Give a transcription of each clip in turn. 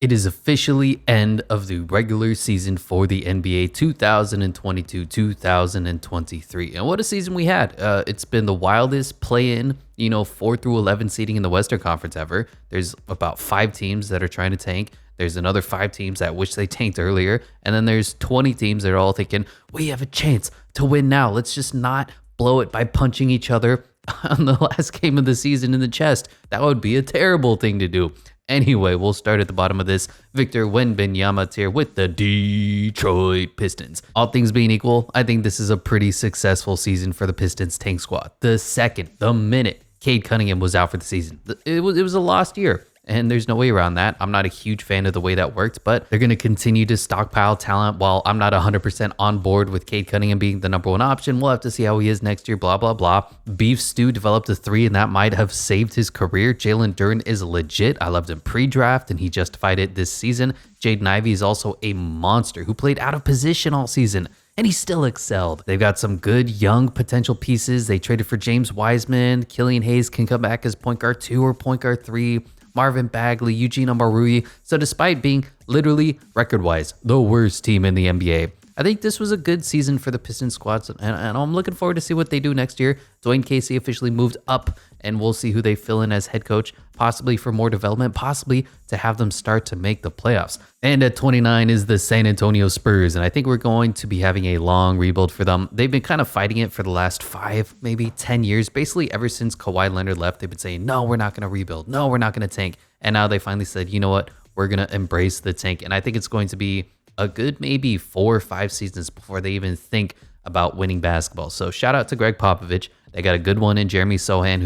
It is officially end of the regular season for the NBA 2022-2023. And what a season we had. It's been the wildest play-in, 4 through 11 seeding in the Western Conference ever. There's about 5 teams that are trying to tank. There's another 5 teams that wish they tanked earlier. And then there's 20 teams that are all thinking, we have a chance to win now. Let's just not blow it by punching each other on the last game of the season in the chest. That would be a terrible thing to do. Anyway, we'll start at the bottom of this. Victor Wembanyama tier with the Detroit Pistons. All things being equal, I think this is a pretty successful season for the Pistons tank squad. The minute Cade Cunningham was out for the season, it was a lost year. And there's no way around that. I'm not a huge fan of the way that worked, but they're going to continue to stockpile talent. While I'm not 100% on board with Cade Cunningham being the number one option, we'll have to see how he is next year, blah, blah, blah. Beef Stew developed a 3, and that might have saved his career. Jalen Duren is legit. I loved him pre-draft, and he justified it this season. Jaden Ivey is also a monster who played out of position all season, and he still excelled. They've got some good young potential pieces. They traded for James Wiseman. Killian Hayes can come back as point guard 2 or point guard 3. Marvin Bagley, Eugene Omoruyi. So despite being literally record-wise the worst team in the NBA, I think this was a good season for the Pistons squads, and I'm looking forward to see what they do next year. Dwayne Casey officially moved up, and we'll see who they fill in as head coach, possibly for more development, possibly to have them start to make the playoffs. And at 29 is the San Antonio Spurs, and I think we're going to be having a long rebuild for them. They've been kind of fighting it for the last 5, maybe 10 years. Basically, ever since Kawhi Leonard left, they've been saying, no, we're not going to rebuild. No, we're not going to tank. And now they finally said, you know what? We're going to embrace the tank. And I think it's going to be a good maybe 4 or 5 seasons before they even think about winning basketball. So shout out to Greg Popovich. They got a good one in Jeremy Sohan,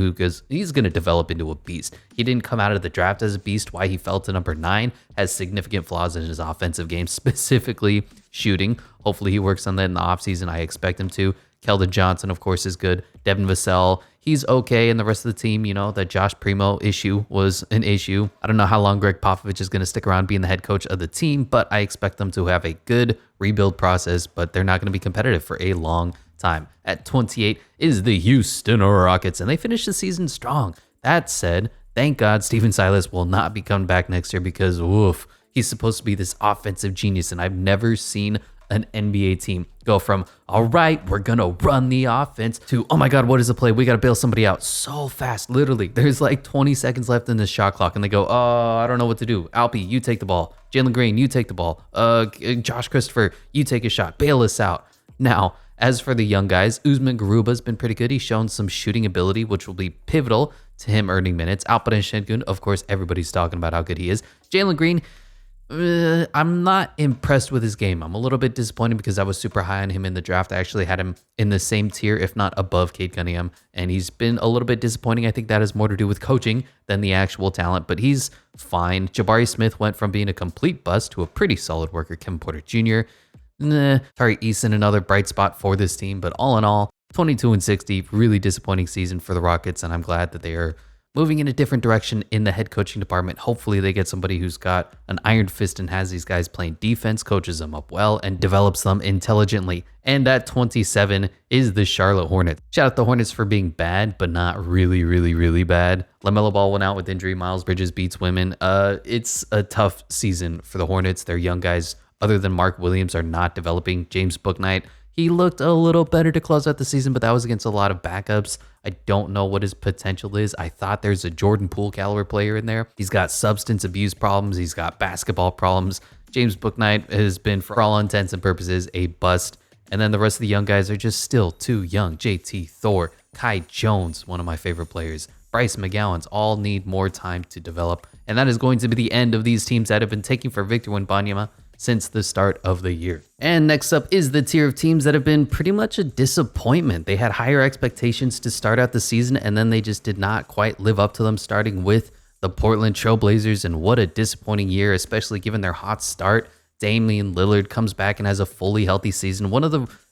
he's going to develop into a beast. He didn't come out of the draft as a beast. Why he fell to number 9 has significant flaws in his offensive game, specifically shooting. Hopefully he works on that in the offseason. I expect him to. Keldon Johnson, of course, is good. Devin Vassell, he's okay. And the rest of the team, that Josh Primo issue was an issue. I don't know how long Greg Popovich is going to stick around being the head coach of the team, but I expect them to have a good rebuild process, but they're not going to be competitive for a long time. At 28 is the Houston Rockets, and they finished the season strong. That said, thank God Steven Silas will not be coming back next year because, he's supposed to be this offensive genius, and I've never seen an NBA team go from, all right, we're going to run the offense to, oh my God, what is the play? We got to bail somebody out so fast. Literally, there's like 20 seconds left in the shot clock, and they go, oh, I don't know what to do. Alpi, you take the ball. Jalen Green, you take the ball. Josh Christopher, you take a shot. Bail us out. Now, as for the young guys, Usman Garuba's been pretty good. He's shown some shooting ability, which will be pivotal to him earning minutes. Alperen Şengün, of course, everybody's talking about how good he is. Jalen Green, I'm not impressed with his game. I'm a little bit disappointed because I was super high on him in the draft. I actually had him in the same tier, if not above Cade Cunningham, and he's been a little bit disappointing. I think that has more to do with coaching than the actual talent, but he's fine. Jabari Smith went from being a complete bust to a pretty solid worker. Kevin Porter Jr., Tari Eason, another bright spot for this team, but all in all, 22-60, really disappointing season for the Rockets, and I'm glad that they are moving in a different direction in the head coaching department. Hopefully they get somebody who's got an iron fist and has these guys playing defense, coaches them up well, and develops them intelligently. And at 27 is the Charlotte Hornets. Shout out the Hornets for being bad, but not really, really, really bad. LaMelo Ball went out with injury. Miles Bridges beats women. It's a tough season for the Hornets. Their young guys, other than Mark Williams, are not developing. James Bouknight, he looked a little better to close out the season, but that was against a lot of backups. I don't know what his potential is. I thought there's a Jordan Poole caliber player in there. He's got substance abuse problems. He's got basketball problems. James Bouknight has been, for all intents and purposes, a bust. And then the rest of the young guys are just still too young. JT Thor, Kai Jones, one of my favorite players, Bryce McGowan's, all need more time to develop. And that is going to be the end of these teams that have been taking for Victor Wembanyama since the start of the year. And next up is the tier of teams that have been pretty much a disappointment. They had higher expectations to start out the season, and then they just did not quite live up to them, starting with the Portland Trail Blazers. And what a disappointing year, especially given their hot start. Damian Lillard comes back and has a fully healthy season.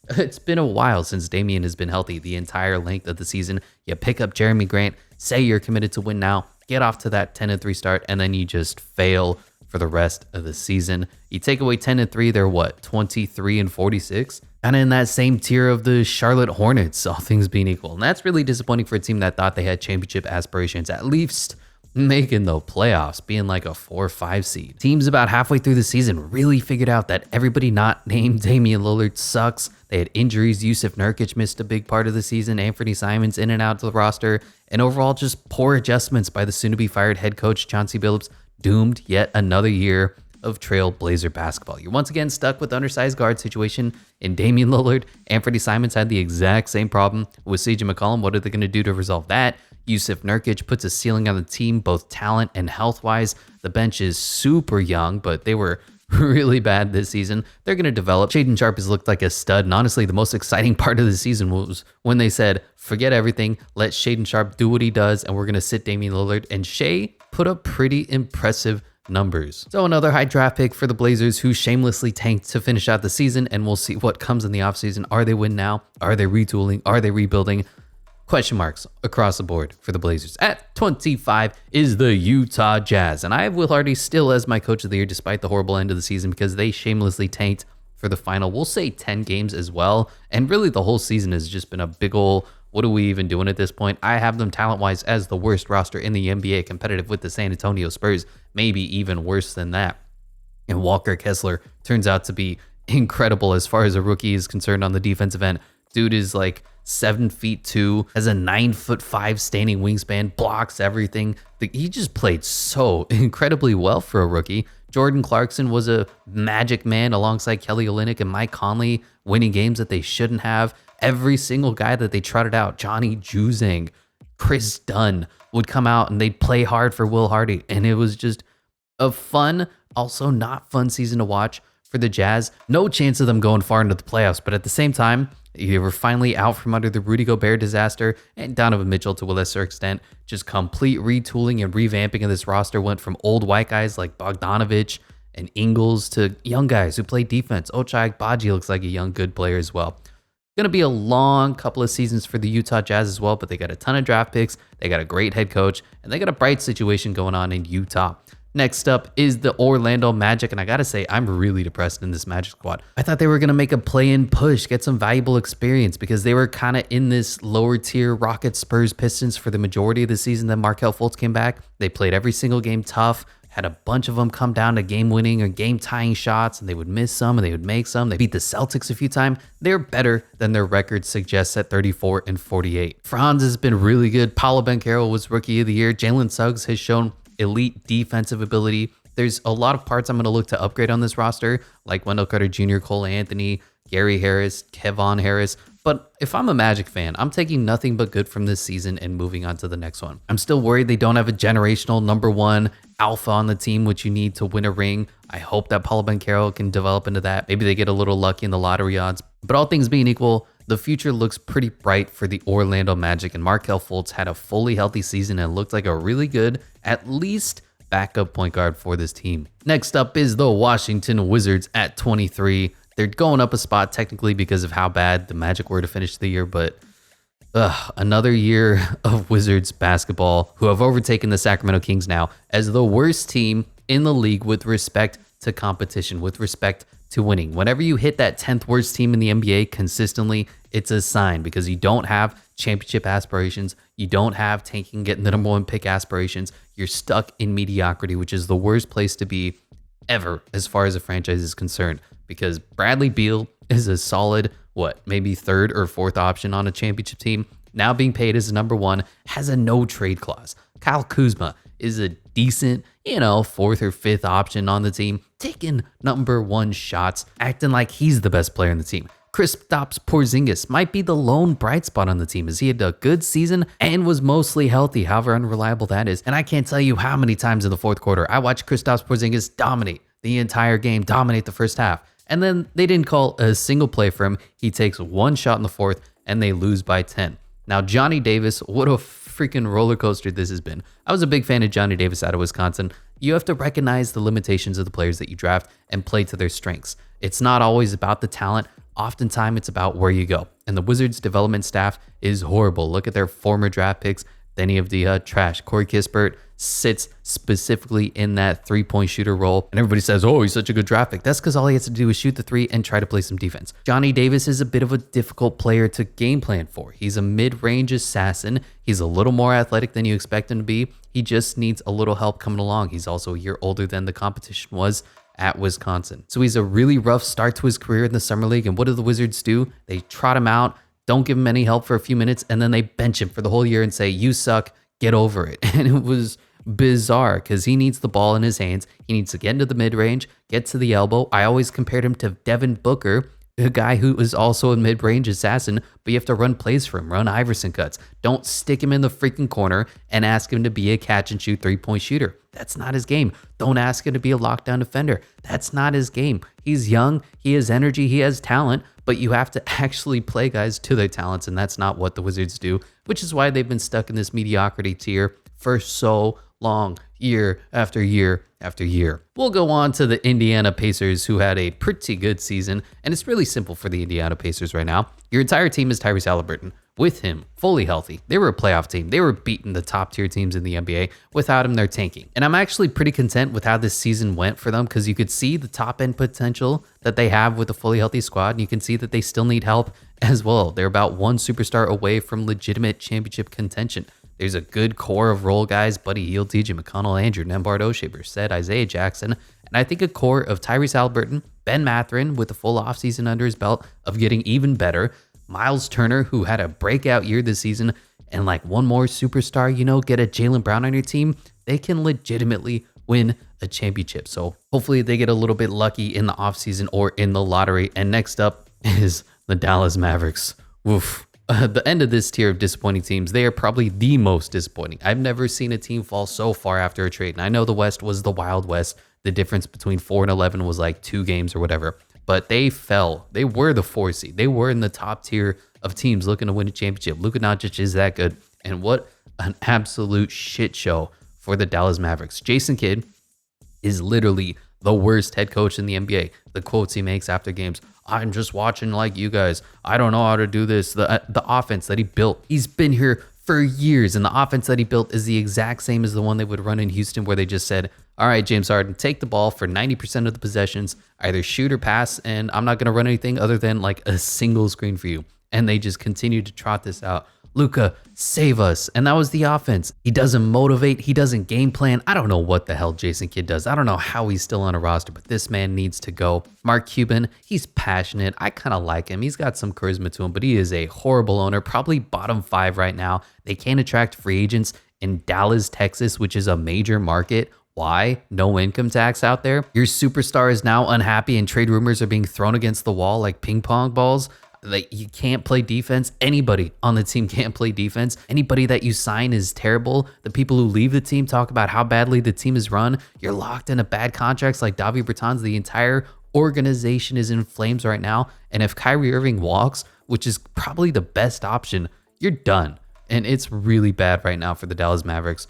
It's been a while since Damian has been healthy the entire length of the season. You pick up Jeremy Grant, say you're committed to win now, get off to that 10-3 start, and then you just fail for the rest of the season. You take away 10-3, they're what, 23-46? Kind of in that same tier of the Charlotte Hornets, all things being equal. And that's really disappointing for a team that thought they had championship aspirations, at least making the playoffs, being like a 4 or 5 seed. Teams about halfway through the season really figured out that everybody not named Damian Lillard sucks. They had injuries. Yusuf Nurkic missed a big part of the season. Anthony Simons in and out to the roster. And overall, just poor adjustments by the soon-to-be fired head coach Chauncey Billups doomed yet another year of Trailblazer basketball. You're once again stuck with the undersized guard situation in Damian Lillard. Anthony Simons had the exact same problem with CJ McCollum. What are they going to do to resolve that? Yusuf Nurkic puts a ceiling on the team, both talent and health-wise. The bench is super young, but they were really bad this season. They're going to develop. Shaedon Sharpe has looked like a stud, and honestly, the most exciting part of the season was when they said, forget everything, let Shaedon Sharpe do what he does, and we're going to sit Damian Lillard. And Shea put up pretty impressive numbers. So another high draft pick for the Blazers, who shamelessly tanked to finish out the season, and we'll see what comes in the offseason. Are they win now? Are they retooling? Are they rebuilding? Question marks across the board for the Blazers. At 25 is the Utah Jazz, and I have Will Hardy still as my coach of the year despite the horrible end of the season because they shamelessly tanked for the final, we'll say 10 games as well, and really the whole season has just been a big ol' what are we even doing at this point? I have them talent-wise as the worst roster in the NBA, competitive with the San Antonio Spurs, maybe even worse than that. And Walker Kessler turns out to be incredible as far as a rookie is concerned on the defensive end. Dude is like 7'2", has a 9'5" standing wingspan, blocks everything. He just played so incredibly well for a rookie. Jordan Clarkson was a magic man alongside Kelly Olynyk and Mike Conley, winning games that they shouldn't have. Every single guy that they trotted out, Johnny Juzang, Chris Dunn, would come out and they'd play hard for Will Hardy. And it was just a fun, also not fun season to watch for the Jazz. No chance of them going far into the playoffs, but at the same time, they were finally out from under the Rudy Gobert disaster, and Donovan Mitchell, to a lesser extent, just complete retooling and revamping of this roster. Went from old white guys like Bogdanovich and Ingles to young guys who play defense. Ochai Agbaji looks like a young, good player as well. Going to be a long couple of seasons for the Utah Jazz as well, but they got a ton of draft picks, they got a great head coach, and they got a bright situation going on in Utah. Next up is the Orlando Magic, and I gotta say, I'm really depressed in this Magic squad. I thought they were gonna make a play-in push, get some valuable experience, because they were kind of in this lower tier Rockets, Spurs, Pistons for the majority of the season. Then Markelle Fultz came back. They played every single game tough, had a bunch of them come down to game-winning or game-tying shots, and they would miss some and they would make some. They beat the Celtics a few times. They're better than their record suggests at 34-48. Franz has been really good. Paolo Banchero was Rookie of the Year. Jalen Suggs has shown elite defensive ability. There's a lot of parts I'm going to look to upgrade on this roster, like Wendell Carter Jr., Cole Anthony, Gary Harris, Kevon Harris. But if I'm a Magic fan, I'm taking nothing but good from this season and moving on to the next one. I'm still worried they don't have a generational number one alpha on the team, which you need to win a ring. I hope that Paolo Banchero can develop into that. Maybe they get a little lucky in the lottery odds. But all things being equal, the future looks pretty bright for the Orlando Magic, and Markelle Fultz had a fully healthy season and looked like a really good, at least, backup point guard for this team. Next up is the Washington Wizards at 23. They're going up a spot technically because of how bad the Magic were to finish the year, but another year of Wizards basketball, who have overtaken the Sacramento Kings now as the worst team in the league with respect to competition, with respect to winning. Whenever you hit that 10th worst team in the NBA consistently, it's a sign, because you don't have championship aspirations. You don't have tanking, getting the number one pick aspirations. You're stuck in mediocrity, which is the worst place to be ever as far as a franchise is concerned, because Bradley Beal is a solid, maybe third or fourth option on a championship team. Now being paid as a number one, has a no trade clause. Kyle Kuzma is a decent, fourth or fifth option on the team, taking number one shots, acting like he's the best player in the team. Kristaps Porzingis might be the lone bright spot on the team, as he had a good season and was mostly healthy, however unreliable that is. And I can't tell you how many times in the fourth quarter I watched Kristaps Porzingis dominate the entire game, dominate the first half. And then they didn't call a single play for him. He takes one shot in the fourth and they lose by 10. Now, Johnny Davis, what a freaking roller coaster this has been. I was a big fan of Johnny Davis out of Wisconsin. You have to recognize the limitations of the players that you draft and play to their strengths. It's not always about the talent. Oftentimes, it's about where you go. And the Wizards development staff is horrible. Look at their former draft picks. any of the trash. Corey Kispert sits specifically in that 3-point shooter role. And everybody says, oh, he's such a good draft pick. That's because all he has to do is shoot the 3 and try to play some defense. Johnny Davis is a bit of a difficult player to game plan for. He's a mid-range assassin. He's a little more athletic than you expect him to be. He just needs a little help coming along. He's also a year older than the competition was at Wisconsin. So he's a really rough start to his career in the summer league. And what do the Wizards do? They trot him out, don't give him any help for a few minutes, and then they bench him for the whole year and say, you suck, get over it. And it was bizarre because he needs the ball in his hands. He needs to get into the mid-range, get to the elbow. I always compared him to Devin Booker, a guy who is also a mid-range assassin, but you have to run plays for him, run Iverson cuts. Don't stick him in the freaking corner and ask him to be a catch and shoot 3-point shooter. That's not his game. Don't ask him to be a lockdown defender. That's not his game. He's young, he has energy, he has talent, but you have to actually play guys to their talents, and that's not what the Wizards do, which is why they've been stuck in this mediocrity tier for so long, year after year after year. We'll go on to the Indiana Pacers, who had a pretty good season, and it's really simple for the Indiana Pacers right now. Your entire team is Tyrese Halliburton. With him fully healthy, they were a playoff team. They were beating the top tier teams in the NBA. Without him, they're tanking. And I'm actually pretty content with how this season went for them because you could see the top end potential that they have with a fully healthy squad. And you can see that they still need help as well. They're about one superstar away from legitimate championship contention. There's a good core of role guys: Buddy Hield, TJ McConnell, Andrew Nembhard, Oshae Brissett, Isaiah Jackson, and I think a core of Tyrese Halliburton, Ben Mathurin with a full offseason under his belt of getting even better, Miles Turner, who had a breakout year this season, and like one more superstar, get a Jaylen Brown on your team, they can legitimately win a championship. So hopefully they get a little bit lucky in the offseason or in the lottery. And next up is the Dallas Mavericks. Woof. The end of this tier of disappointing teams, they are probably the most disappointing. I've never seen a team fall so far after a trade. And I know the West was the Wild West. The difference between 4 and 11 was like 2 games or whatever. But they fell. They were the 4 seed. They were in the top tier of teams looking to win a championship. Luka Doncic is that good. And what an absolute shit show for the Dallas Mavericks. Jason Kidd is literally the worst head coach in the NBA. The quotes he makes after games: I'm just watching like you guys. I don't know how to do this. The offense that he built, he's been here for years, and the offense that he built is the exact same as the one they would run in Houston, where they just said, all right, James Harden, take the ball for 90% of the possessions, either shoot or pass, and I'm not going to run anything other than like a single screen for you. And they just continue to trot this out. Luka, save us. And that was the offense. He doesn't motivate. He doesn't game plan. I don't know what the hell Jason Kidd does. I don't know how he's still on a roster, but this man needs to go. Mark Cuban, he's passionate. I kind of like him. He's got some charisma to him, but he is a horrible owner, probably bottom 5 right now. They can't attract free agents in Dallas, Texas, which is a major market. Why? No income tax out there. Your superstar is now unhappy and trade rumors are being thrown against the wall like ping pong balls. Like, you can't play defense. Anybody on the team can't play defense. Anybody that you sign is terrible. The people who leave the team talk about how badly the team is run. You're locked into bad contracts like Davi Bertans. The entire organization is in flames right now. And if Kyrie Irving walks, which is probably the best option, you're done. And it's really bad right now for the Dallas Mavericks.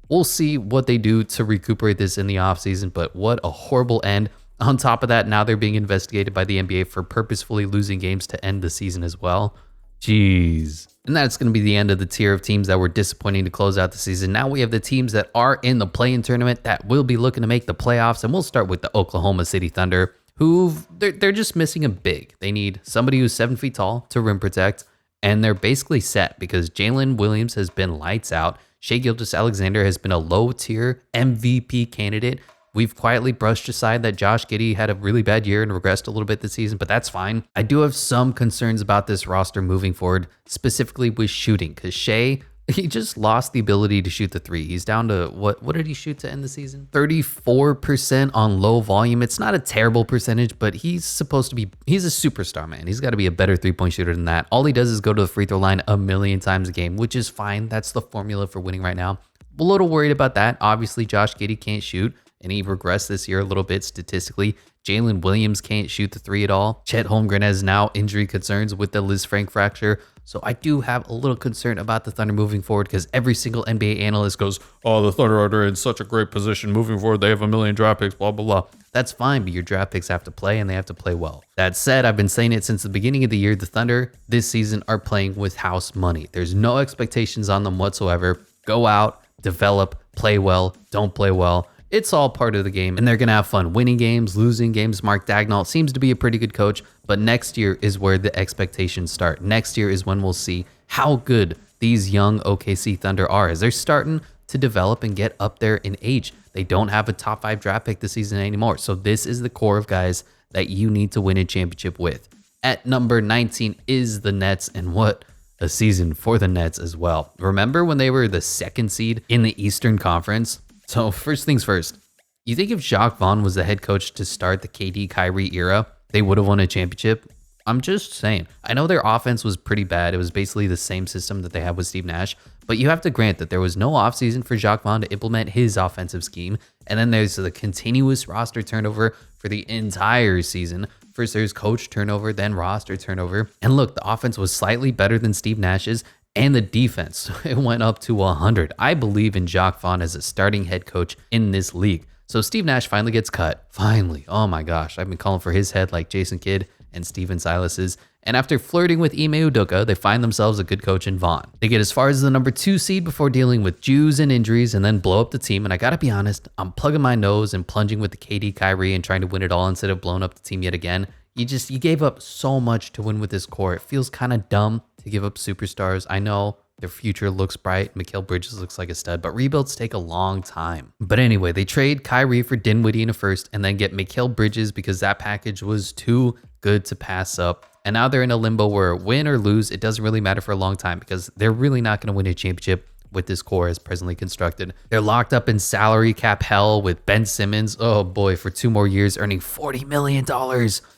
We'll see what they do to recuperate this in the offseason, but what a horrible end. On top of that, now they're being investigated by the NBA for purposefully losing games to end the season as well. Jeez. And that's going to be the end of the tier of teams that were disappointing to close out the season. Now we have the teams that are in the play-in tournament that will be looking to make the playoffs. And we'll start with the Oklahoma City Thunder, who they're just missing a big. They need somebody who's 7 feet tall to rim protect. And they're basically set because Jalen Williams has been lights out. Shai Gilgeous-Alexander has been a low-tier MVP candidate. We've quietly brushed aside that Josh Giddey had a really bad year and regressed a little bit this season, but that's fine. I do have some concerns about this roster moving forward, specifically with shooting, because Shai, he just lost the ability to shoot the 3. He's down to, what did he shoot to end the season? 34% on low volume. It's not a terrible percentage, but he's a superstar, man. He's got to be a better 3-point shooter than that. All he does is go to the free throw line a million times a game, which is fine. That's the formula for winning right now. A little worried about that. Obviously, Josh Giddey can't shoot, and he regressed this year a little bit statistically. Jalen Williams can't shoot the 3 at all. Chet Holmgren has now injury concerns with the Liz Frank fracture. So I do have a little concern about the Thunder moving forward because every single NBA analyst goes, oh, the Thunder are in such a great position moving forward. They have 1 million draft picks, blah, blah, blah. That's fine, but your draft picks have to play and they have to play well. That said, I've been saying it since the beginning of the year. The Thunder this season are playing with house money. There's no expectations on them whatsoever. Go out, develop, play well, don't play well. It's all part of the game, and they're going to have fun winning games, losing games. Mark Daigneault seems to be a pretty good coach, but next year is where the expectations start. Next year is when we'll see how good these young OKC Thunder are, as they're starting to develop and get up there in age. They don't have a top 5 draft pick this season anymore, so this is the core of guys that you need to win a championship with. At number 19 is the Nets, and what a season for the Nets as well. Remember when they were the 2nd seed in the Eastern Conference? So first things first, you think if Jacques Vaughn was the head coach to start the KD Kyrie era, they would have won a championship? I'm just saying. I know their offense was pretty bad. It was basically the same system that they had with Steve Nash, but you have to grant that there was no offseason for Jacques Vaughn to implement his offensive scheme. And then there's the continuous roster turnover for the entire season. First there's coach turnover, then roster turnover. And look, the offense was slightly better than Steve Nash's, and the defense, it went up to 100. I believe in Jacques Vaughn as a starting head coach in this league. So Steve Nash finally gets cut. Finally. Oh my gosh. I've been calling for his head like Jason Kidd and Steven Silas's. And after flirting with Ime Udoka, they find themselves a good coach in Vaughn. They get as far as the number 2 seed before dealing with Jews and injuries and then blow up the team. And I gotta be honest, I'm plugging my nose and plunging with the KD Kyrie and trying to win it all instead of blowing up the team yet again. You gave up so much to win with this core. It feels kind of dumb to give up superstars. I know their future looks bright. Mikal Bridges looks like a stud, but rebuilds take a long time. But anyway, they trade Kyrie for Dinwiddie in a first and then get Mikal Bridges because that package was too good to pass up. And now they're in a limbo where win or lose, it doesn't really matter for a long time because they're really not going to win a championship with this core as presently constructed. They're locked up in salary cap hell with Ben Simmons, oh boy, for 2 more years, earning $40 million.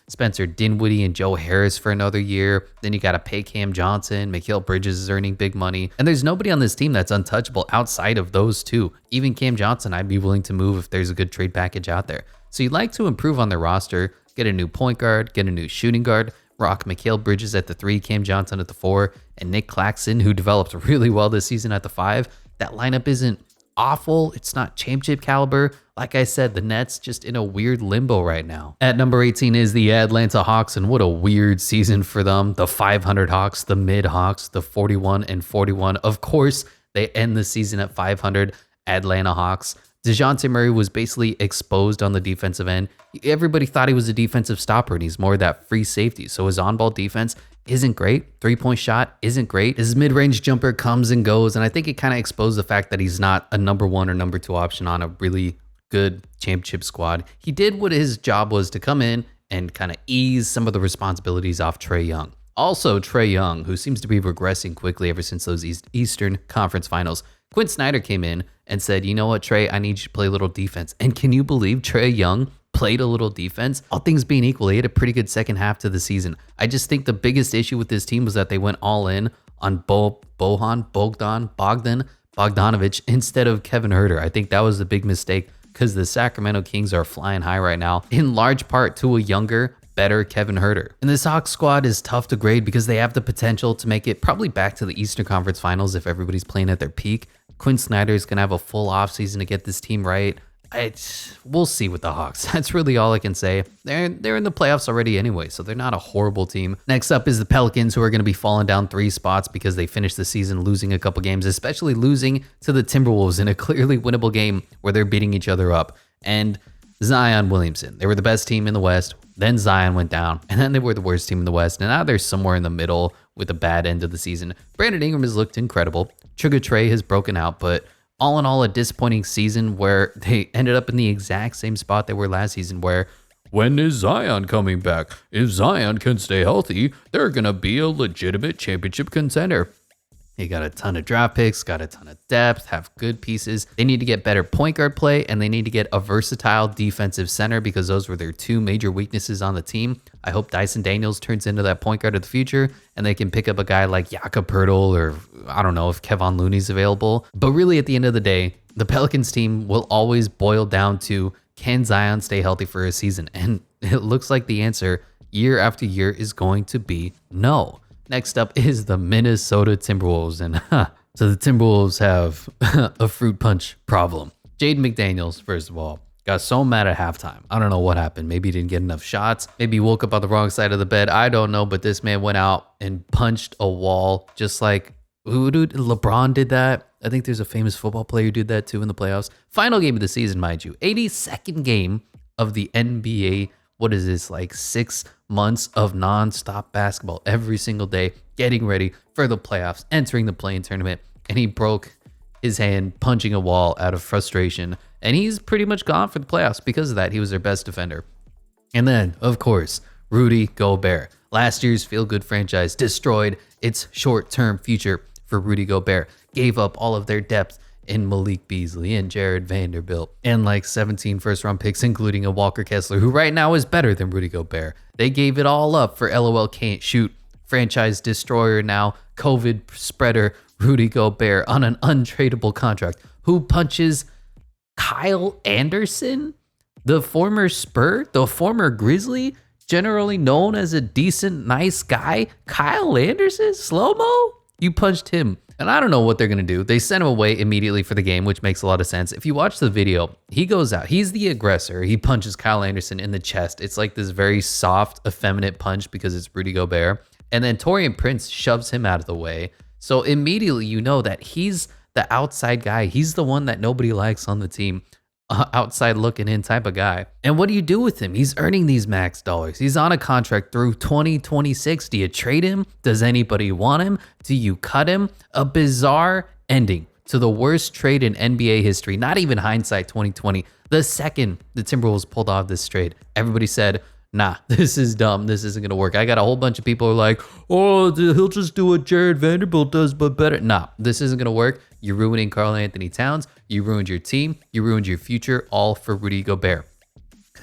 Spencer Dinwiddie and Joe Harris for another year. Then you got to pay Cam Johnson. Mikal Bridges is earning big money. And there's nobody on this team that's untouchable outside of those two. Even Cam Johnson, I'd be willing to move if there's a good trade package out there. So you'd like to improve on their roster, get a new point guard, get a new shooting guard, rock Mikal Bridges at the 3, Cam Johnson at the 4, and Nick Claxton, who developed really well this season at the 5. That lineup isn't awful. It's not championship caliber. Like I said, the Nets just in a weird limbo right now. At number 18 is the Atlanta Hawks, and what a weird season for them. The 500 Hawks, the mid Hawks, the 41-41. Of course, they end the season at 500. Atlanta Hawks. DeJounte Murray was basically exposed on the defensive end. Everybody thought he was a defensive stopper, and he's more that free safety. So his on-ball defense isn't great. 3-point shot isn't great. His mid-range jumper comes and goes, and I think it kind of exposed the fact that he's not a number 1 or number 2 option on a really good championship squad. He did what his job was, to come in and kind of ease some of the responsibilities off Trae Young. Also, Trae Young, who seems to be regressing quickly ever since those Eastern Conference Finals. Quinn Snyder came in and said, you know what, Trae, I need you to play a little defense. And can you believe Trae Young played a little defense? All things being equal, he had a pretty good second half to the season. I just think the biggest issue with this team was that they went all in on Bogdanovich instead of Kevin Huerter. I think that was the big mistake because the Sacramento Kings are flying high right now, in large part to a younger, better Kevin Huerter. And this Hawks squad is tough to grade because they have the potential to make it probably back to the Eastern Conference Finals if everybody's playing at their peak. Quinn Snyder is going to have a full offseason to get this team right. We'll see with the Hawks. That's really all I can say. They're in the playoffs already anyway, so they're not a horrible team. Next up is the Pelicans, who are going to be falling down 3 spots because they finished the season losing a couple games, especially losing to the Timberwolves in a clearly winnable game where they're beating each other up. And Zion Williamson, they were the best team in the West. Then Zion went down, and then they were the worst team in the West. And now they're somewhere in the middle with a bad end of the season. Brandon Ingram has looked incredible. Sugar Trey has broken out, but all in all, a disappointing season where they ended up in the exact same spot they were last season, where when is Zion coming back? If Zion can stay healthy, they're going to be a legitimate championship contender. They got a ton of draft picks, got a ton of depth, have good pieces. They need to get better point guard play, and they need to get a versatile defensive center because those were their 2 major weaknesses on the team. I hope Dyson Daniels turns into that point guard of the future, and they can pick up a guy like Jakob Poeltl, or I don't know if Kevon Looney's available. But really, at the end of the day, the Pelicans team will always boil down to, can Zion stay healthy for a season? And it looks like the answer year after year is going to be no. Next up is the Minnesota Timberwolves, and so the Timberwolves have a fruit punch problem. Jaden McDaniels, first of all, got so mad at halftime. I don't know what happened. Maybe he didn't get enough shots. Maybe he woke up on the wrong side of the bed. I don't know, but this man went out and punched a wall just like LeBron did that I think there's a famous football player who did that too in the playoffs. Final game of the season, mind you. 82nd game of the NBA. What is this, like 6 months of nonstop basketball every single day, getting ready for the playoffs, entering the play-in tournament, and he broke his hand punching a wall out of frustration, and he's pretty much gone for the playoffs because of that. He was their best defender. And then, of course, Rudy Gobert. Last year's feel-good franchise destroyed its short-term future for Rudy Gobert, gave up all of their depth in Malik Beasley and Jared Vanderbilt, and like 17 first-round picks, including a Walker Kessler, who right now is better than Rudy Gobert. They gave it all up for LOL can't shoot, franchise destroyer now, COVID spreader, Rudy Gobert on an untradeable contract, who punches Kyle Anderson, the former Spur, the former Grizzly, generally known as a decent, nice guy. Kyle Anderson, slow-mo? You punched him. And I don't know what they're going to do. They sent him away immediately for the game, which makes a lot of sense. If you watch the video, he goes out. He's the aggressor. He punches Kyle Anderson in the chest. It's like this very soft, effeminate punch because it's Rudy Gobert. And then Taurean Prince shoves him out of the way. So immediately you know that he's the outside guy. He's the one that nobody likes on the team. Outside looking in type of guy. And what do you do with him? He's earning these max dollars. He's on a contract through 2026. Do you trade him? Does anybody want him? Do you cut him? A bizarre ending to the worst trade in NBA history. Not even hindsight 2020. The second the Timberwolves pulled off this trade, everybody said, nah, this is dumb. This isn't going to work. I got a whole bunch of people who are like, oh, he'll just do what Jared Vanderbilt does, but better. Nah, this isn't going to work. You're ruining Karl Anthony Towns. You ruined your team. You ruined your future, all for Rudy Gobert.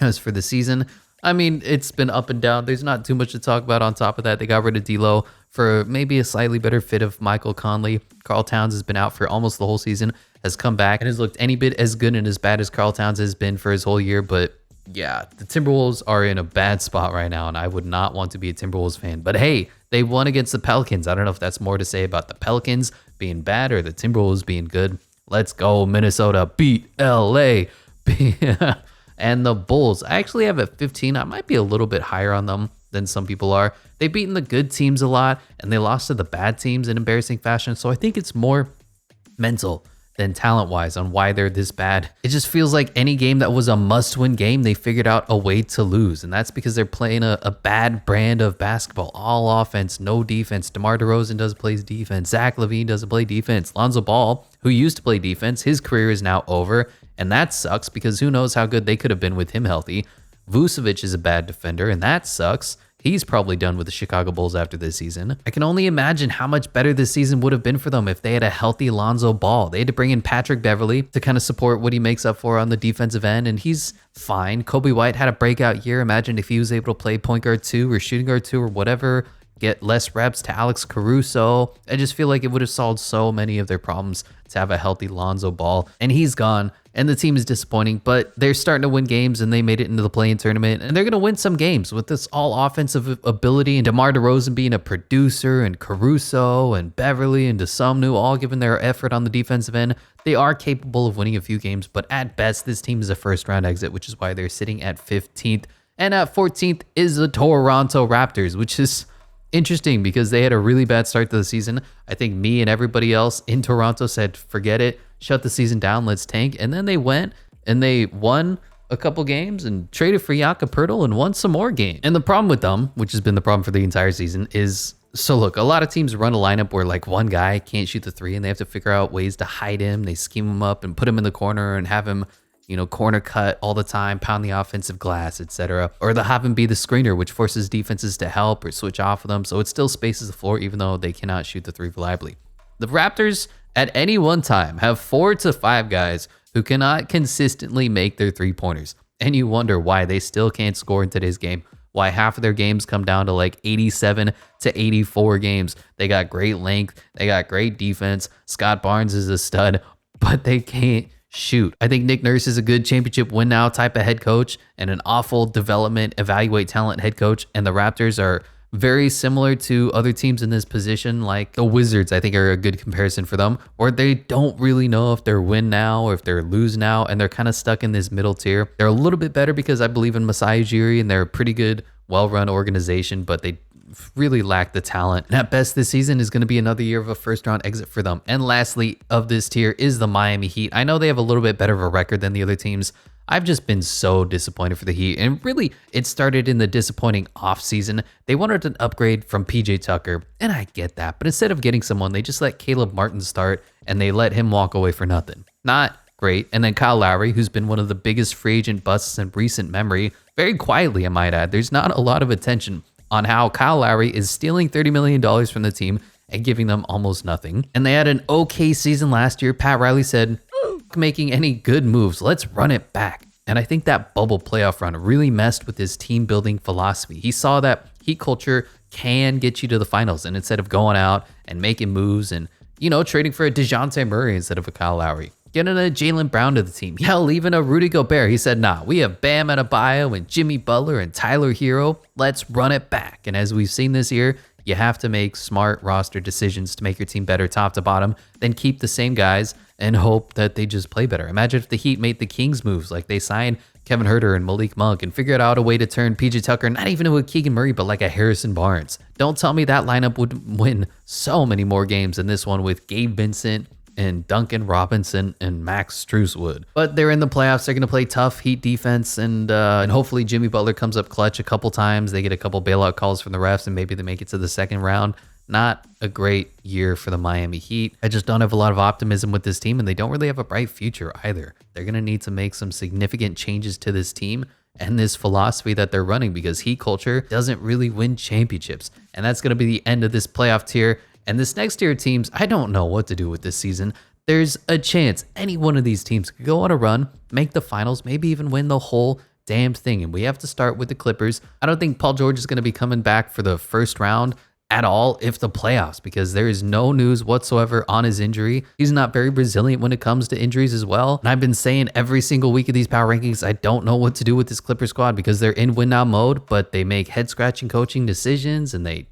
As for the season, I mean, it's been up and down. There's not too much to talk about on top of that. They got rid of D'Lo for maybe a slightly better fit of Michael Conley. Karl Towns has been out for almost the whole season, has come back, and has looked any bit as good and as bad as Karl Towns has been for his whole year, but yeah, the Timberwolves are in a bad spot right now, and I would not want to be a Timberwolves fan. But hey, they won against the Pelicans. I don't know if that's more to say about the Pelicans being bad or the Timberwolves being good. Let's go, Minnesota. Beat LA. And the Bulls, I actually have at 15. I might be a little bit higher on them than some people are. They've beaten the good teams a lot, and they lost to the bad teams in embarrassing fashion. So I think it's more mental than talent-wise on why they're this bad. It just feels like any game that was a must-win game, they figured out a way to lose. And that's because they're playing a bad brand of basketball. All offense, no defense. DeMar DeRozan doesn't play defense. Zach LaVine doesn't play defense. Lonzo Ball, who used to play defense, his career is now over. And that sucks because who knows how good they could have been with him healthy. Vucevic is a bad defender, and that sucks. He's probably done with the Chicago Bulls after this season. I can only imagine how much better this season would have been for them if they had a healthy Lonzo Ball. They had to bring in Patrick Beverley to kind of support what he makes up for on the defensive end, and he's fine. Kobe White had a breakout year. Imagine if he was able to play point guard 2 or shooting guard 2 or whatever, get less reps to Alex Caruso. I just feel like it would have solved so many of their problems to have a healthy Lonzo Ball, and he's gone. And the team is disappointing, but they're starting to win games, and they made it into the play-in tournament, and they're going to win some games with this all offensive ability, and DeMar DeRozan being a producer, and Caruso and Beverly and Desumnu all giving their effort on the defensive end. They are capable of winning a few games, but at best, this team is a first-round exit, which is why they're sitting at 15th. And at 14th is the Toronto Raptors, which is interesting because they had a really bad start to the season. I think me and everybody else in Toronto said, forget it. Shut the season down, let's tank. And then they went and they won a couple games and traded for Jakob Poeltl and won some more games. And the problem with them, which has been the problem for the entire season, is, so look, a lot of teams run a lineup where like one guy can't shoot the three and they have to figure out ways to hide him. They scheme him up and put him in the corner and have him, you know, corner cut all the time, pound the offensive glass, etc. Or they'll have him be the screener, which forces defenses to help or switch off of them. So it still spaces the floor even though they cannot shoot the three reliably. The Raptors at any one time have 4 to 5 guys who cannot consistently make their three-pointers. And you wonder why they still can't score in today's game. Why half of their games come down to like 87 to 84 games. They got great length. They got great defense. Scott Barnes is a stud, but they can't shoot. I think Nick Nurse is a good championship win now type of head coach and an awful development, evaluate talent head coach. And the Raptors are very similar to other teams in this position, like the Wizards, I think are a good comparison for them, where they don't really know if they're win now or if they're lose now, and they're kind of stuck in this middle tier. They're a little bit better because I believe in Masai Ujiri, and they're a pretty good, well-run organization, but they really lack the talent. And at best, this season is going to be another year of a first round exit for them. And lastly of this tier is the Miami Heat. I know they have a little bit better of a record than the other teams. I've just been so disappointed for the Heat. And really, it started in the disappointing offseason. They wanted an upgrade from PJ Tucker, and I get that. But instead of getting someone, they just let Caleb Martin start, and they let him walk away for nothing. Not great. And then Kyle Lowry, who's been one of the biggest free agent busts in recent memory, very quietly, I might add. There's not a lot of attention on how Kyle Lowry is stealing $30 million from the team and giving them almost nothing. And they had an okay season last year. Pat Riley said, making any good moves, let's run it back. And I think that bubble playoff run really messed with his team building philosophy. He saw that Heat culture can get you to the finals, and instead of going out and making moves and, trading for a DeJounte Murray instead of a Kyle Lowry, getting a Jaylen Brown to the team, hell, even a Rudy Gobert, he said, nah, we have Bam Adebayo and Jimmy Butler and Tyler Hero, let's run it back. And as we've seen this year, you have to make smart roster decisions to make your team better top to bottom, then keep the same guys and hope that they just play better. Imagine if the Heat made the Kings moves, like they signed Kevin Huerter and Malik Monk and figured out a way to turn PJ Tucker, not even to a Keegan Murray, but like a Harrison Barnes. Don't tell me that lineup would win so many more games than this one with Gabe Vincent and Duncan Robinson and Max Strus would. But they're in the playoffs. They're going to play tough Heat defense, and hopefully Jimmy Butler comes up clutch a couple times. They get a couple bailout calls from the refs, and maybe they make it to the second round. Not a great year for the Miami Heat. I just don't have a lot of optimism with this team, and they don't really have a bright future either. They're going to need to make some significant changes to this team and this philosophy that they're running, because Heat culture doesn't really win championships. And that's going to be the end of this playoff tier. And this next tier of teams, I don't know what to do with this season. There's a chance any one of these teams could go on a run, make the finals, maybe even win the whole damn thing. And we have to start with the Clippers. I don't think Paul George is going to be coming back for the first round at all, if the playoffs, because there is no news whatsoever on his injury. He's not very resilient when it comes to injuries as well. And I've been saying every single week of these power rankings, I don't know what to do with this Clipper squad, because they're in win now mode, but they make head scratching coaching decisions, and they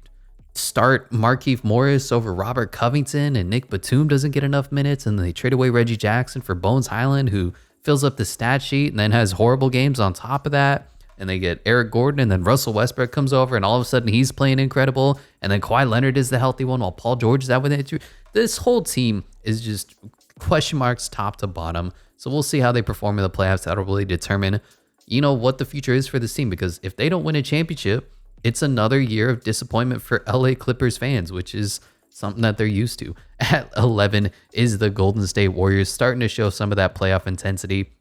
start Markieff Morris over Robert Covington, and Nick Batum doesn't get enough minutes, and they trade away Reggie Jackson for Bones Highland, who fills up the stat sheet and then has horrible games on top of that. And they get Eric Gordon, and then Russell Westbrook comes over, and all of a sudden he's playing incredible. And then Kawhi Leonard is the healthy one, while Paul George is out with injury. This whole team is just question marks top to bottom. So we'll see how they perform in the playoffs. That'll really determine, what the future is for this team. Because if they don't win a championship, it's another year of disappointment for LA Clippers fans, which is something that they're used to. At 11 is the Golden State Warriors, starting to show some of that playoff intensity.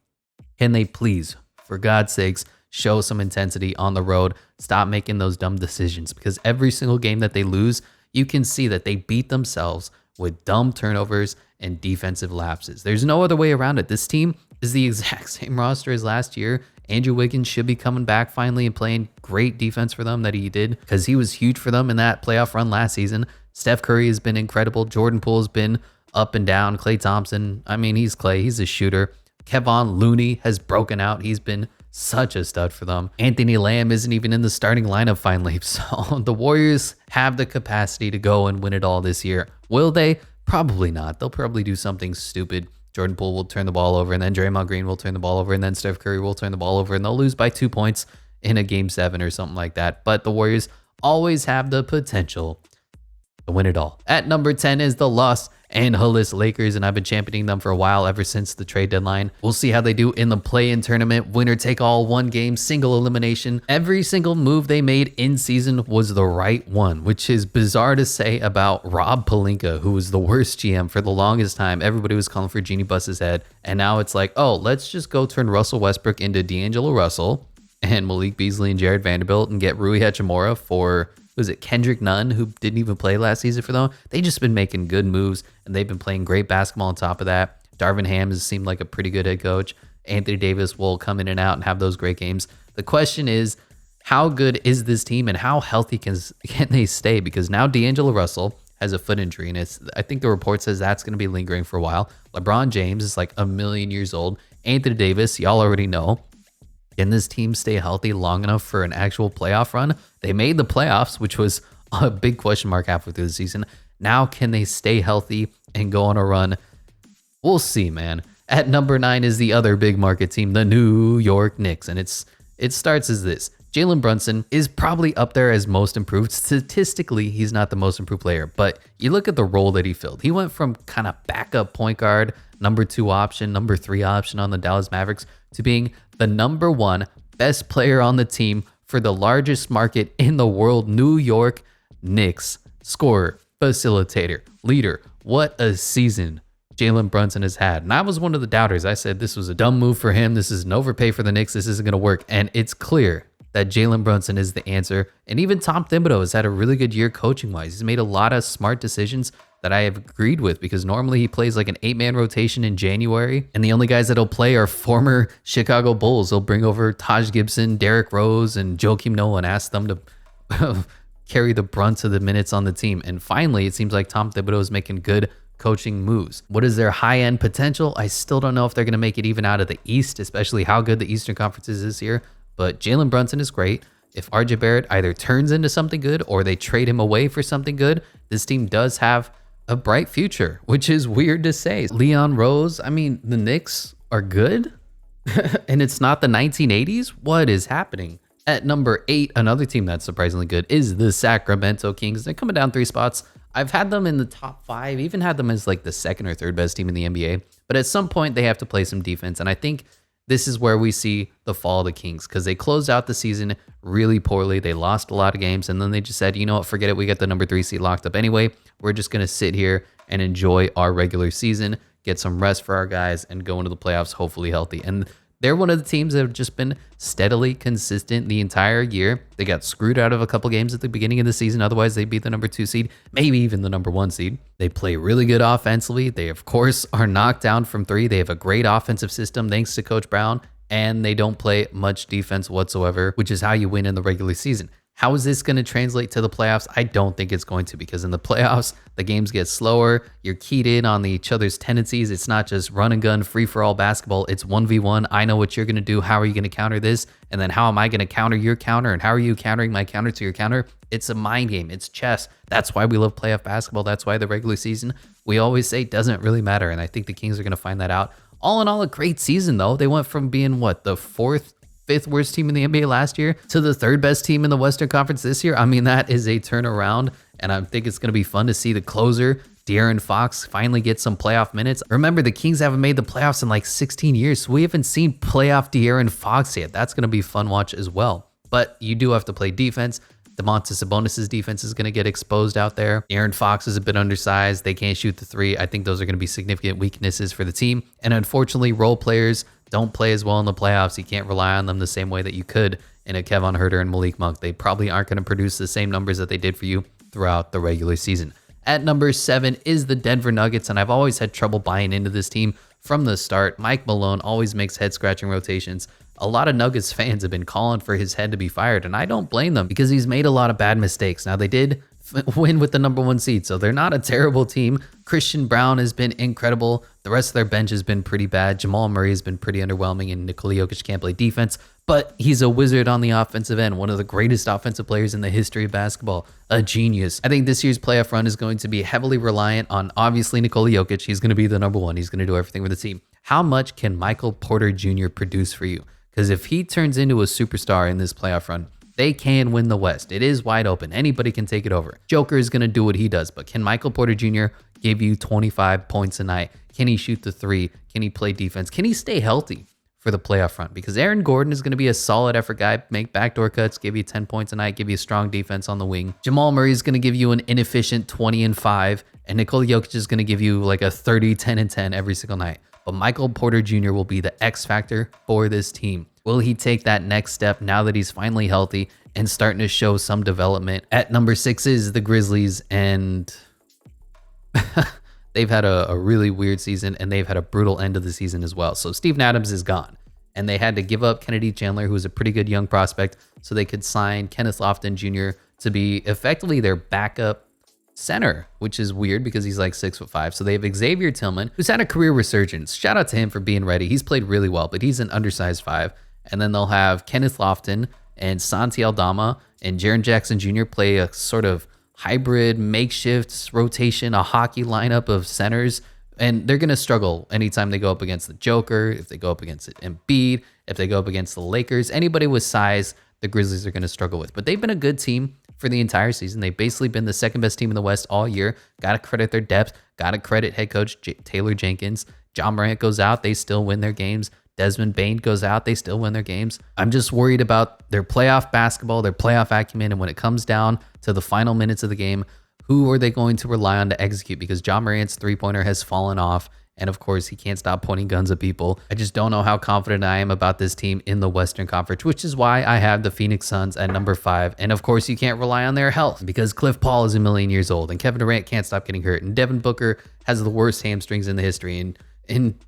Can they please, for God's sakes, show some intensity on the road? Stop making those dumb decisions, because every single game that they lose, you can see that they beat themselves with dumb turnovers and defensive lapses. There's no other way around it. This team is the exact same roster as last year. Andrew Wiggins should be coming back finally and playing great defense for them that he did, because he was huge for them in that playoff run last season. Steph Curry has been incredible. Jordan Poole has been up and down. Klay Thompson, he's Klay. He's a shooter. Kevon Looney has broken out. He's been such a stud for them. Anthony Lamb isn't even in the starting lineup finally. So the Warriors have the capacity to go and win it all this year. Will they? Probably not. They'll probably do something stupid. Jordan Poole will turn the ball over, and then Draymond Green will turn the ball over, and then Steph Curry will turn the ball over, and they'll lose by 2 points in a game 7 or something like that. But the Warriors always have the potential to win it all. At number 10 is the Los Angeles Lakers, and I've been championing them for a while, ever since the trade deadline. We'll see how they do in the play-in tournament. Winner take all, one game, single elimination. Every single move they made in season was the right one, which is bizarre to say about Rob Pelinka, who was the worst GM for the longest time. Everybody was calling for Genie Bust's head, and now it's like, oh, let's just go turn Russell Westbrook into D'Angelo Russell and Malik Beasley and Jared Vanderbilt, and get Rui Hachimura for, was it Kendrick Nunn, who didn't even play last season for them? They just been making good moves, and they've been playing great basketball on top of that. Darvin Ham has seemed like a pretty good head coach. Anthony Davis will come in and out and have those great games. The question is, how good is this team, and how healthy can they stay? Because now D'Angelo Russell has a foot injury, and I think the report says that's going to be lingering for a while. LeBron James is like 1,000,000 years old. Anthony Davis, y'all already know. Can this team stay healthy long enough for an actual playoff run? They made the playoffs, which was a big question mark halfway through the season. Now, can they stay healthy and go on a run? We'll see, man. At number 9 is the other big market team, the New York Knicks. And it starts as this. Jalen Brunson is probably up there as most improved. Statistically, he's not the most improved player, but you look at the role that he filled. He went from kind of backup point guard, number 2 option, number 3 option on the Dallas Mavericks, to being the number 1 best player on the team for the largest market in the world, New York Knicks. Scorer, facilitator, leader. What a season Jalen Brunson has had. And I was one of the doubters. I said this was a dumb move for him. This is an overpay for the Knicks. This isn't going to work. And it's clear that Jalen Brunson is the answer. And even Tom Thibodeau has had a really good year coaching-wise. He's made a lot of smart decisions that I have agreed with, because normally he plays like an 8-man rotation in January, and the only guys that'll play are former Chicago Bulls. He'll bring over Taj Gibson, Derrick Rose, and Joakim Noah and ask them to carry the brunt of the minutes on the team. And finally, it seems like Tom Thibodeau is making good coaching moves. What is their high-end potential? I still don't know if they're going to make it even out of the East, especially how good the Eastern Conference is this year. But Jalen Brunson is great. If RJ Barrett either turns into something good or they trade him away for something good, this team does have a bright future, which is weird to say. Leon Rose, I mean, the Knicks are good and it's not the 1980s. What is happening? At number 8, another team that's surprisingly good is the Sacramento Kings. They're coming down 3 spots. I've had them in the top 5, even had them as like the 2nd or 3rd best team in the NBA. But at some point they have to play some defense. And I think this is where we see the fall of the Kings, because they closed out the season really poorly. They lost a lot of games, and then they just said, you know what, forget it. We got the number 3 seed locked up anyway. We're just going to sit here and enjoy our regular season, get some rest for our guys, and go into the playoffs hopefully healthy. And they're one of the teams that have just been steadily consistent the entire year. They got screwed out of a couple games at the beginning of the season. Otherwise, they'd be the number 2 seed, maybe even the number 1 seed. They play really good offensively. They, of course, are knocked down from 3. They have a great offensive system thanks to Coach Brown, and they don't play much defense whatsoever, which is how you win in the regular season. How is this going to translate to the playoffs? I don't think it's going to, because in the playoffs, the games get slower. You're keyed in on each other's tendencies. It's not just run and gun, free-for-all basketball. It's 1v1. I know what you're going to do. How are you going to counter this? And then how am I going to counter your counter? And how are you countering my counter to your counter? It's a mind game. It's chess. That's why we love playoff basketball. That's why the regular season, we always say, doesn't really matter. And I think the Kings are going to find that out. All in all, a great season, though. They went from being, what, the 4th, 5th worst team in the NBA last year to the 3rd best team in the Western Conference this year. I mean, that is a turnaround, and I think it's going to be fun to see the closer, De'Aaron Fox, finally get some playoff minutes. Remember, the Kings haven't made the playoffs in like 16 years, so we haven't seen playoff De'Aaron Fox yet. That's going to be fun watch as well. But you do have to play defense. Domantas Sabonis' defense is going to get exposed out there. Aaron Fox is a bit undersized. They can't shoot the 3. I think those are going to be significant weaknesses for the team. And unfortunately, role players don't play as well in the playoffs. You can't rely on them the same way that you could in a Kevon Huerter and Malik Monk. They probably aren't going to produce the same numbers that they did for you throughout the regular season. At number 7 is the Denver Nuggets, and I've always had trouble buying into this team from the start. Mike Malone always makes head-scratching rotations. A lot of Nuggets fans have been calling for his head to be fired, and I don't blame them, because he's made a lot of bad mistakes. Now, they did win with the number 1 seed, so they're not a terrible team. Christian Brown has been incredible. The rest of their bench has been pretty bad. Jamal Murray has been pretty underwhelming, and Nikola Jokic can't play defense, but he's a wizard on the offensive end, one of the greatest offensive players in the history of basketball, a genius. I think this year's playoff run is going to be heavily reliant on, obviously, Nikola Jokic. He's going to be the number 1. He's going to do everything with the team. How much can Michael Porter Jr. produce for you? Because if he turns into a superstar in this playoff run, they can win the West. It is wide open. Anybody can take it over. Joker is going to do what he does, but can Michael Porter Jr. give you 25 points a night? Can he shoot the 3? Can he play defense? Can he stay healthy for the playoff run? Because Aaron Gordon is going to be a solid effort guy, make backdoor cuts, give you 10 points a night, give you strong defense on the wing. Jamal Murray is going to give you an inefficient 20-5, and Nikola Jokic is going to give you like a 30, 10-10 every single night. But Michael Porter Jr. will be the X factor for this team. Will he take that next step now that he's finally healthy and starting to show some development? At number 6 is the Grizzlies, and they've had a really weird season, and they've had a brutal end of the season as well. So Steven Adams is gone, and they had to give up Kennedy Chandler, who was a pretty good young prospect, so they could sign Kenneth Lofton Jr. to be effectively their backup center, which is weird because he's like 6'5". So they have Xavier Tillman, who's had a career resurgence. Shout out to him for being ready. He's played really well, but he's an undersized 5. And then they'll have Kenneth Lofton and Santi Aldama and Jaren Jackson Jr. play a sort of hybrid makeshift rotation, a hockey lineup of centers. And they're going to struggle anytime they go up against the Joker, if they go up against Embiid, if they go up against the Lakers. Anybody with size, the Grizzlies are going to struggle with. But they've been a good team for the entire season. They've basically been the second best team in the West all year. Got to credit their depth. Got to credit head coach Taylor Jenkins. John Morant goes out, they still win their games. Desmond Bane goes out, they still win their games. I'm just worried about their playoff basketball, their playoff acumen, and when it comes down to the final minutes of the game, who are they going to rely on to execute? Because John Morant's three-pointer has fallen off, and of course, he can't stop pointing guns at people. I just don't know how confident I am about this team in the Western Conference, which is why I have the Phoenix Suns at number 5. And of course, you can't rely on their health because Cliff Paul is a million years old, and Kevin Durant can't stop getting hurt, and Devin Booker has the worst hamstrings in the history, and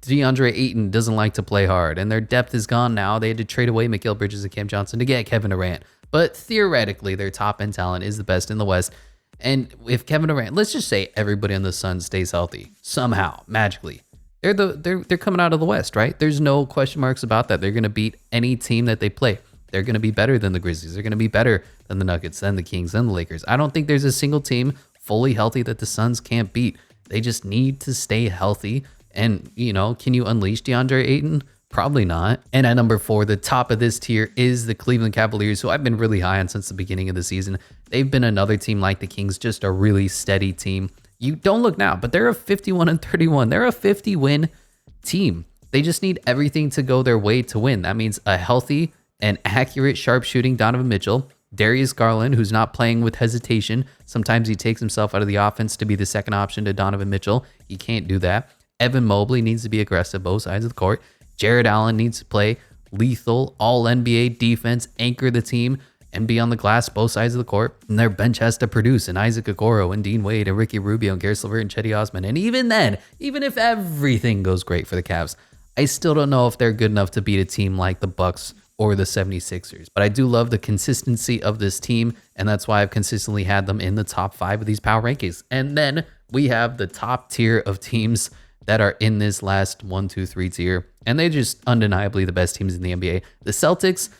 DeAndre Ayton doesn't like to play hard, and their depth is gone now. They had to trade away Mikal Bridges and Cam Johnson to get Kevin Durant. But theoretically, their top end talent is the best in the West. And if Kevin Durant, let's just say everybody on the Suns stays healthy somehow, magically, they're coming out of the West, right? There's no question marks about that. They're going to beat any team that they play. They're going to be better than the Grizzlies. They're going to be better than the Nuggets, than the Kings, than the Lakers. I don't think there's a single team fully healthy that the Suns can't beat. They just need to stay healthy. And, can you unleash DeAndre Ayton? Probably not. And at number 4, the top of this tier is the Cleveland Cavaliers, who I've been really high on since the beginning of the season. They've been another team like the Kings, just a really steady team. You don't look now, but they're a 51-31. They're a 50-win team. They just need everything to go their way to win. That means a healthy and accurate sharpshooting Donovan Mitchell, Darius Garland, who's not playing with hesitation. Sometimes he takes himself out of the offense to be the second option to Donovan Mitchell. He can't do that. Evan Mobley needs to be aggressive both sides of the court. Jared Allen needs to play lethal, all-NBA defense, anchor the team, and be on the glass both sides of the court. And their bench has to produce, and Isaac Okoro and Dean Wade and Ricky Rubio and Garrett Levert and Chetty Osman. And even then, even if everything goes great for the Cavs, I still don't know if they're good enough to beat a team like the Bucks or the 76ers. But I do love the consistency of this team, and that's why I've consistently had them in the top 5 of these power rankings. And then we have the top tier of teams that are in this last 1, 2, 3 tier, and they're just undeniably the best teams in the NBA. The Celtics,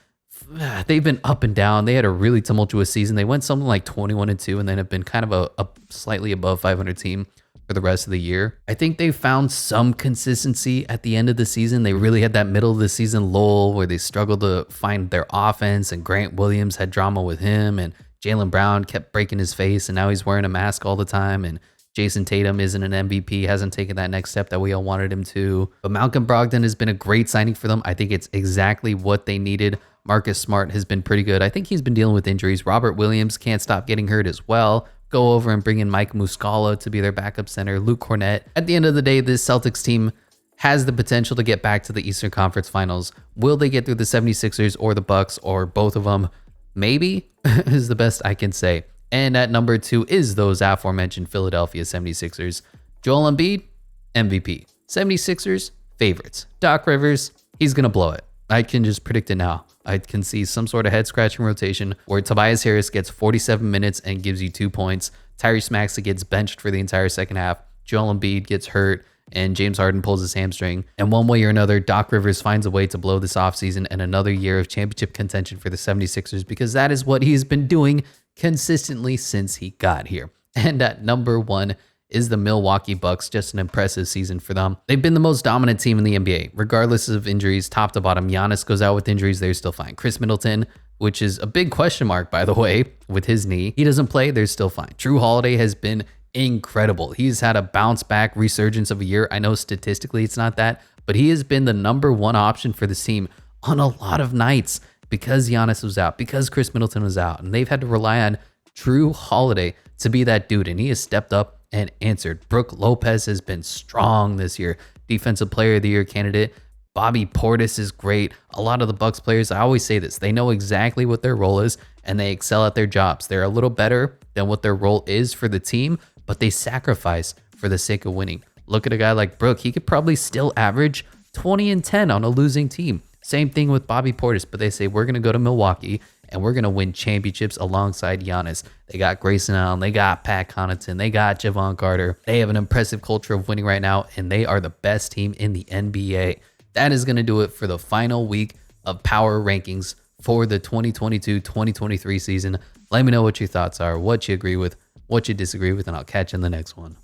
they've been up and down. They had a really tumultuous season. They went something like 21-2, and then have been kind of a slightly above 500 team for the rest of the year. I think they found some consistency at the end of the season. They really had that middle of the season lull where they struggled to find their offense, and Grant Williams had drama with him, and Jaylen Brown kept breaking his face, and now he's wearing a mask all the time, and Jason Tatum isn't an MVP, hasn't taken that next step that we all wanted him to. But Malcolm Brogdon has been a great signing for them. I think it's exactly what they needed. Marcus Smart has been pretty good. I think he's been dealing with injuries. Robert Williams can't stop getting hurt as well. Go over and bring in Mike Muscala to be their backup center. Luke Cornett. At the end of the day, this Celtics team has the potential to get back to the Eastern Conference Finals. Will they get through the 76ers or the Bucks or both of them? Maybe is the best I can say. And at number 2 is those aforementioned Philadelphia 76ers. Joel Embiid, MVP. 76ers, favorites. Doc Rivers, he's going to blow it. I can just predict it now. I can see some sort of head-scratching rotation where Tobias Harris gets 47 minutes and gives you 2 points. Tyrese Maxey gets benched for the entire second half. Joel Embiid gets hurt, and James Harden pulls his hamstring. And one way or another, Doc Rivers finds a way to blow this offseason and another year of championship contention for the 76ers, because that is what he's been doing consistently since he got here. And at number 1 is the Milwaukee Bucks. Just an impressive season for them. They've been the most dominant team in the NBA, regardless of injuries, top to bottom. Giannis goes out with injuries, they're still fine. Chris Middleton, which is a big question mark, by the way, with his knee, he doesn't play, they're still fine. Drew Holiday has been incredible. He's had a bounce back resurgence of a year. I know statistically it's not that, but he has been the number 1 option for this team on a lot of nights, because Giannis was out, because Chris Middleton was out, and they've had to rely on Drew Holiday to be that dude, and he has stepped up and answered. Brook Lopez has been strong this year. Defensive Player of the Year candidate. Bobby Portis is great. A lot of the Bucks players, I always say this, they know exactly what their role is, and they excel at their jobs. They're a little better than what their role is for the team, but they sacrifice for the sake of winning. Look at a guy like Brook. He could probably still average 20 and 10 on a losing team. Same thing with Bobby Portis, but they say we're going to go to Milwaukee and we're going to win championships alongside Giannis. They got Grayson Allen, they got Pat Connaughton, they got Javon Carter. They have an impressive culture of winning right now, and they are the best team in the NBA. That is going to do it for the final week of power rankings for the 2022-2023 season. Let me know what your thoughts are, what you agree with, what you disagree with, and I'll catch you in the next one.